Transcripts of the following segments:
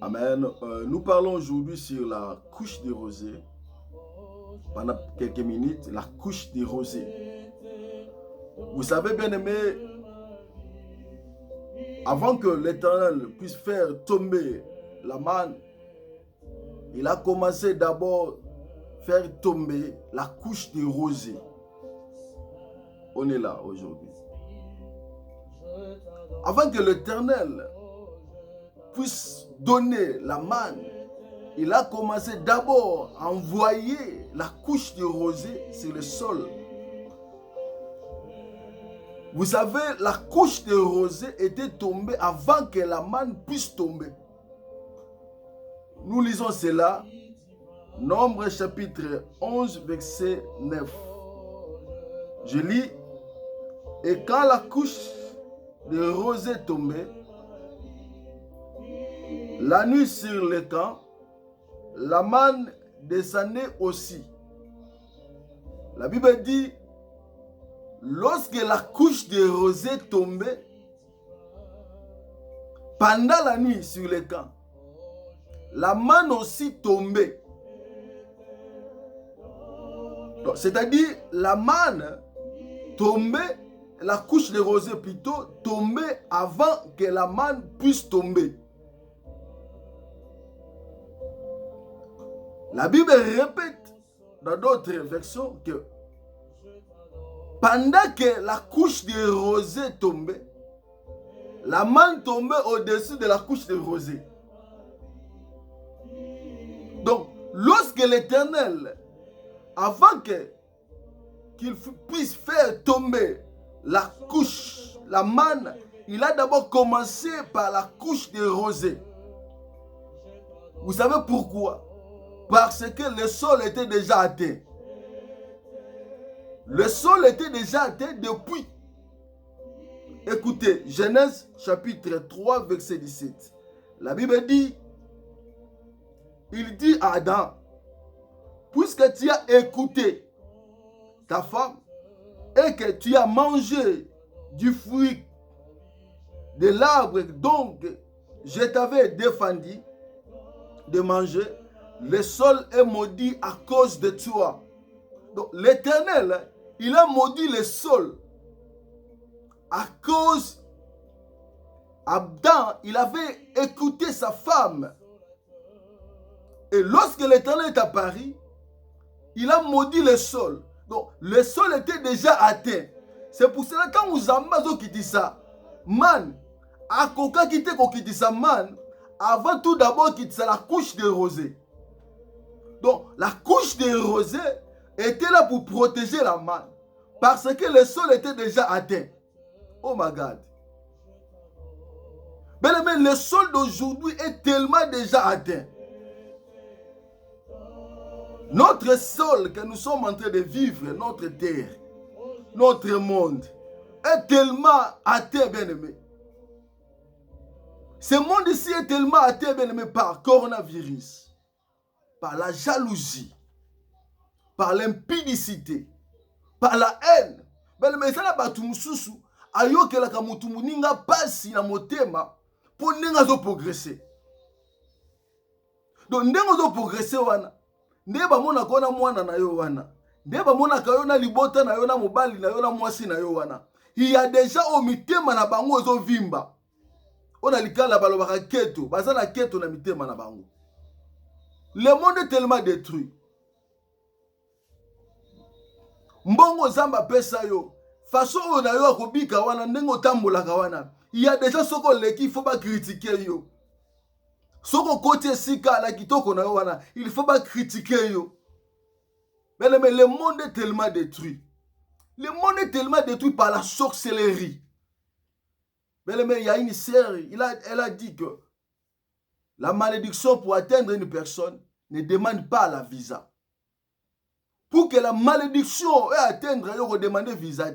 Amen. Nous parlons aujourd'hui sur la couche de rosée. Pendant quelques minutes, la couche de rosée. Vous savez, bien aimé, avant que l'Éternel puisse faire tomber la manne, il a commencé d'abord faire tomber la couche de rosée. On est là aujourd'hui. Avant que l'Éternel puisse donner la manne, il a commencé d'abord à envoyer la couche de rosée sur le sol. Vous savez, la couche de rosée était tombée avant que la manne puisse tomber. Nous lisons cela, Nombre chapitre 11, verset 9. Je lis, « Et quand la couche de rosée tombait, la nuit sur le camp, la manne descendait aussi. » La Bible dit, lorsque la couche de rosée tombait, pendant la nuit sur le camp, la manne aussi tombait. C'est-à-dire, la manne tombait, la couche de rosée plutôt, tombait avant que la manne puisse tomber. La Bible répète dans d'autres versions que pendant que la couche de rosée tombait, la manne tombait au-dessus de la couche de rosée. Donc, lorsque l'Éternel, avant qu'il puisse faire tomber la couche, la manne, il a d'abord commencé par la couche de rosée. Vous savez pourquoi? Parce que le sol était déjà atteint. Le sol était déjà atteint depuis. Écoutez, Genèse chapitre 3, verset 17. La Bible dit, il dit à Adam, puisque tu as écouté ta femme et que tu as mangé du fruit de l'arbre dont je t'avais défendu de manger, le sol est maudit à cause de toi. Donc l'Éternel, il a maudit le sol à cause Adam, il avait écouté sa femme. Et lorsque l'Éternel est apparu, il a maudit le sol. Donc le sol était déjà atteint. C'est pour cela que quand vous avez quitté ça, man, à coca quitté ça man, avant tout d'abord quitter ça la couche de rosée. Donc la couche de rosée était là pour protéger la manne. Parce que le sol était déjà atteint. Oh my God. Mais le sol d'aujourd'hui est tellement déjà atteint. Notre sol que nous sommes en train de vivre, notre terre, notre monde, est tellement atteint, bien-aimé. Ce monde ici est tellement atteint, bien-aimé, par coronavirus, par la jalousie, par l'impudicité, par la haine. Mais ça n'a pas tout mususu. Ayo ke la kamutu muninga pasi na motema pour nenga zo progresser. Donc nenga zo progresser wana. Ndeba mona kona mwana na yo wana. Ndeba mona kayona libota na yo na mobali na yo na mwasi na yo wana. Il y a déjà au mitema na bango zo vimba. On a likala balobaka keto, bazana keto na mitema na bango. Le monde est tellement détruit. Mbongo zamba pesa yo. Façon on a yo akobika wana ndengo tambolaka wana. Il y a déjà ce qu'on il faut pas critiquer yo. Soko côté sika la kitoko na yo wana, il faut pas critiquer yo. Mais le monde est tellement détruit. Le monde est tellement détruit par la sorcellerie. Mais il y a une sœur, elle a dit que la malédiction pour atteindre une personne ne demande pas la visa. Pour que la malédiction ait atteindre, il faut demander visa.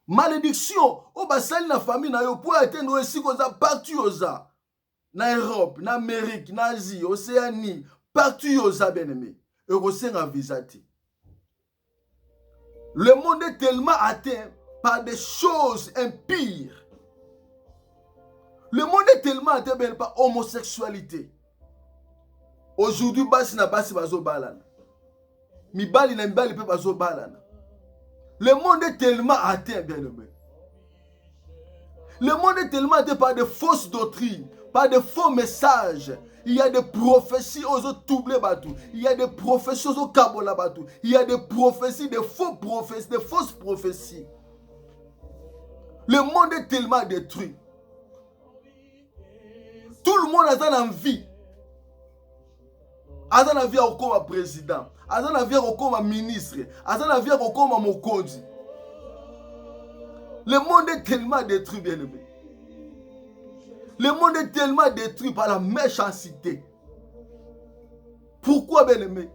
Malédiction, au basali na famille na yo pour atteindre aussi koza partout oza. Na Europe, na Amérique, na Asie, Océanie, partout oza bien-aimé. Et kosenga visa. Le monde est tellement atteint par des choses impires. Le monde est tellement atteint par homosexualité. Aujourd'hui, basi na basi bazo balana. Mibali na mibali pe bazo balana. Le monde est tellement atteint, bien aimé. Le monde est tellement atteint par de fausses doctrines, par de faux messages. Il y a des prophéties aux autres doublés batou. Il y a des prophéties aux autres kabola batou. Il y a des prophéties, des faux prophéties, des fausses prophéties. Le monde est tellement détruit. Tout le monde a envie. A envie comme président. A envie comme ministre. A envie comme mokonzi. Le monde est tellement détruit, bien aimé. Le monde est tellement détruit par la méchanceté. Pourquoi, bien aimé?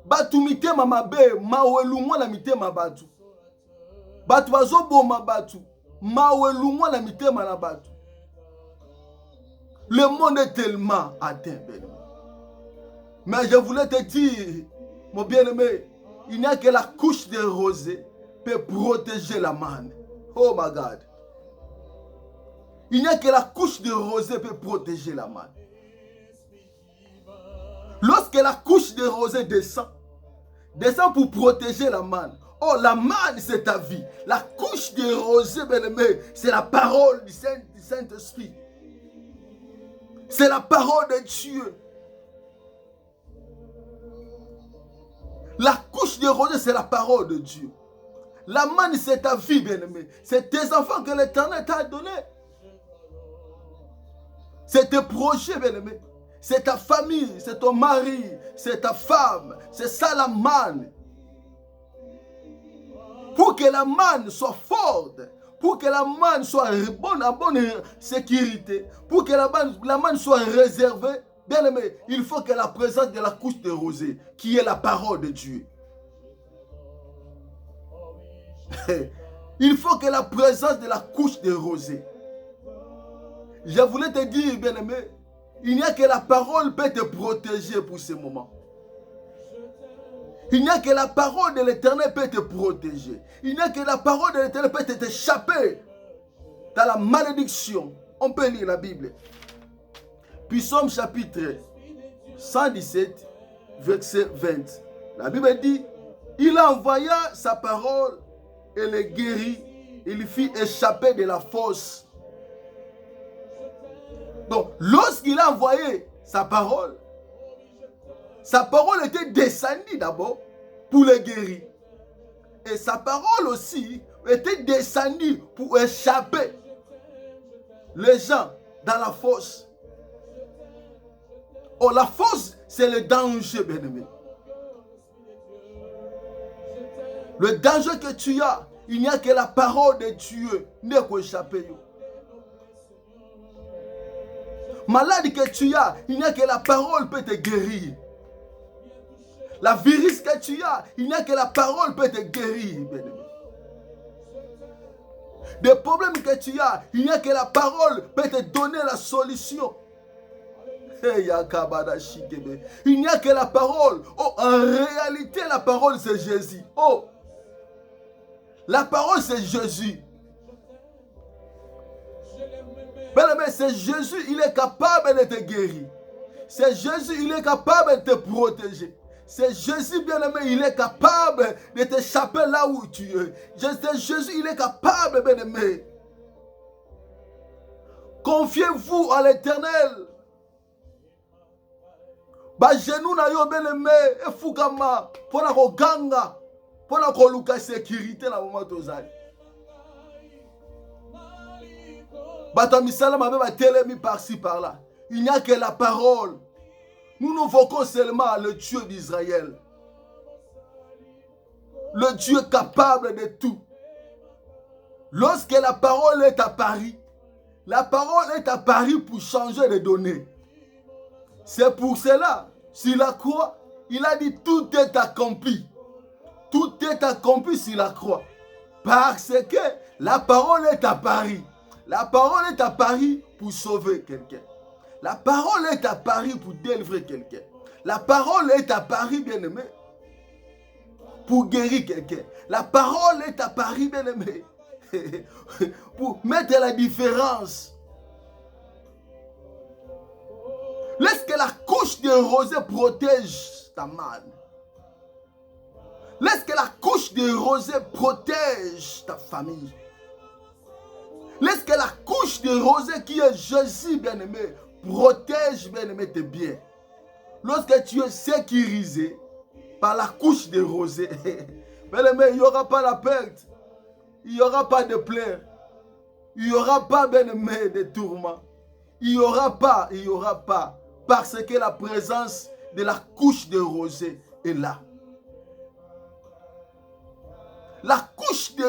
Batu mitema mabe, mawelumwa na mitema batu. Batu bazoboma batu, mawelumwa na mitema na batu. Le monde est tellement atteint, bien aimé. Mais je voulais te dire, mon bien-aimé, il n'y a que la couche de rosée peut protéger la manne. Oh my God. Il n'y a que la couche de rosée peut protéger la manne. Lorsque la couche de rosée descend pour protéger la manne. Oh, la manne, c'est ta vie. La couche de rosée, bien-aimé, c'est la parole du Saint-Esprit. C'est la parole de Dieu. La couche de rosée, c'est la parole de Dieu. La manne, c'est ta vie, bien-aimé. C'est tes enfants que l'Éternel t'a donné. C'est tes projets, bien-aimé. C'est ta famille, c'est ton mari, c'est ta femme. C'est ça la manne. Pour que la manne soit forte, pour que la manne soit en bonne sécurité, pour que la manne soit réservée, bien-aimé, il faut que la présence de la couche de rosée, qui est la parole de Dieu. Il faut que la présence de la couche de rosée. Je voulais te dire, bien-aimé, il n'y a que la parole peut te protéger pour ce moment. Il n'y a que la parole de l'Éternel peut te protéger. Il n'y a que la parole de l'Éternel peut t'échapper dans la malédiction. On peut lire la Bible. Psaume chapitre 117, verset 20. La Bible dit, il envoya sa parole et les guérit. Il fit échapper de la fosse. Donc, lorsqu'il a envoyé sa parole était descendue d'abord pour les guérir. Et sa parole aussi était descendue pour échapper les gens dans la fosse. Oh, la fosse, c'est le danger, bien-aimé. Le danger que tu as, il n'y a que la parole de Dieu n'est qu'à échapper. Maladie que tu as, il n'y a que la parole peut te guérir. La virus que tu as, il n'y a que la parole peut te guérir, bien-aimé. Des problèmes que tu as, il n'y a que la parole peut te donner la solution. Il n'y a que la parole. Oh, en réalité, la parole c'est Jésus. Oh, la parole c'est Jésus. Bien-aimé, c'est Jésus, il est capable de te guérir. C'est Jésus, il est capable de te protéger. C'est Jésus, bien-aimé, il est capable de t'échapper là où tu es. C'est Jésus, il est capable, bien-aimé. Confiez-vous à l'Éternel. Genou na yo bien-aimé, et fukama, pour la koganga, pour la koluka sécurité na moment tozali. Par-ci, par-là. Il n'y a que la parole. Nous nous invoquons seulement le Dieu d'Israël. Le Dieu capable de tout. Lorsque la parole est apparue, la parole est apparue pour changer de données. C'est pour cela, sur la croix, il a dit tout est accompli. Tout est accompli sur la croix. Parce que la parole est apparue. La parole est apparue pour sauver quelqu'un. La parole est apparue pour délivrer quelqu'un. La parole est apparue, bien-aimé, pour guérir quelqu'un. La parole est apparue, bien-aimé, pour mettre la différence Laisse que la couche de rosée protège ta manne. Laisse que la couche de rosée protège ta famille. Laisse que la couche de rosée qui est Jésus, bien-aimé, protège, bien-aimé, tes biens. Lorsque tu es sécurisé par la couche de rosée, bien-aimé, il n'y aura pas la perte. Il n'y aura pas de pleurs. Il n'y aura pas, bien-aimé, de tourments. Il n'y aura pas. Parce que la présence de la couche de rosée est là. La couche de